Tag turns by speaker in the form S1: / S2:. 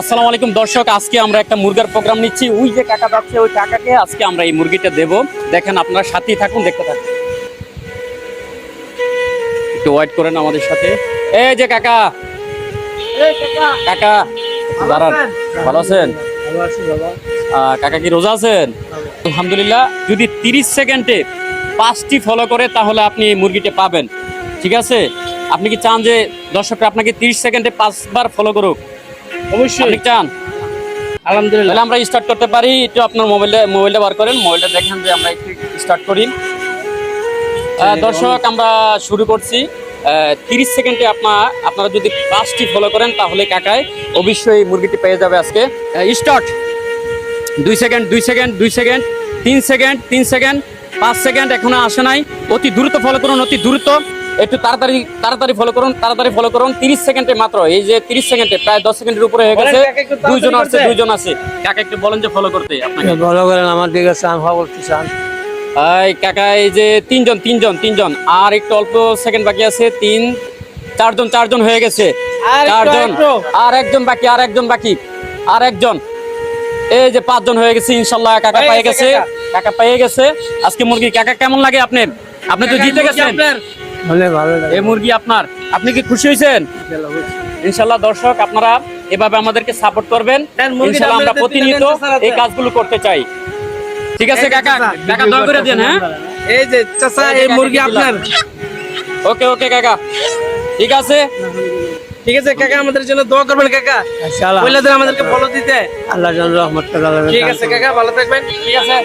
S1: আসসালামু আলাইকুম দর্শক, আজকে আমরা একটা মুরগার প্রোগ্রাম নিচ্ছি। ওই যে কাকা যাচ্ছে, ওই কাকাকে আজকে আমরা এই মুরগিটা দেব। দেখেন, আপনারা সাথেই থাকুন, দেখতে থাকুন, একটু ওয়েট করেন আমাদের সাথে। এই যে কাকা, কাকা দাঁড়ান, ভালো আছেন? কাকা কি রোজা আছেন? আলহামদুলিল্লাহ। যদি 30 সেকেন্ডে 5টি ফলো করে তাহলে আপনি এই মুরগিটা পাবেন। ঠিক আছে? আপনি কি চান যে দর্শকরা আপনাকে 30 সেকেন্ডে 5বার ফলো করুক? অবশ্যই চান। আলহামদুলিল্লাহ, আমরা স্টার্ট করতে পারি। একটু আপনার মোবাইলটা বার করেন, মোবাইলটা দেখেন যে আমরা একটু স্টার্ট করি। দর্শক, আমরা শুরু করছি। 30 সেকেন্ডে আপনারা যদি 5টি ফলো করেন তাহলে কাকায় অবশ্যই মুরগিটি পেয়ে যাবে আজকে। Start. 2 second, 2 second, 2 second, 3 second, 3 second, 5 second এখনো আসে নাই। অতি দ্রুত ফলো করুন, অতি দ্রুত, একটু তাড়াতাড়ি ফলো করুন, তাড়াতাড়ি ফলো করুন। 30 সেকেন্ডে মাত্র, এই যে 30 সেকেন্ডে প্রায় 10 সেকেন্ডের উপরে হয়ে গেছে। দুইজন আছে। কাকা একটু বলেন যে ফলো করতে আপনাকে।
S2: ফলো করেন আমার দিকে, চান করতে চান।
S1: কাকা এই যে তিনজন আর একটু অল্প সেকেন্ড বাকি আছে। চারজন হয়ে গেছে। চারজন, আর একজন বাকি। এই যে 5জন হয়ে গেছে। ইনশাল্লাহ কাকা পেয়ে গেছে আজকে মুরগি। কাকা কেমন লাগে আপনার? আপনি তো জিতে গেছেন।
S2: ভালো লাগে।
S1: এই মুরগি আপনার, আপনি কি খুশি হয়েছেন? ইনশাল্লাহ দর্শক, আপনারা এভাবে আমাদেরকে সাপোর্ট করবেন। ইনশাল্লাহ আমরা প্রতিনিয়ত এই কাজগুলো করতে চাই। ঠিক আছে কাকা, দয়া করে দেন। হ্যাঁ,
S2: এই যে চাচা, এই মুরগি আপনার।
S1: ওকে কাকা, ঠিক আছে
S2: কাকা, আমাদের জন্য দোয়া করবেন কাকা। আমাদেরকে ফলো দিতে। আল্লাহ রহমত।
S1: ঠিক আছে কাকা, ভালো থাকবেন। ঠিক আছে।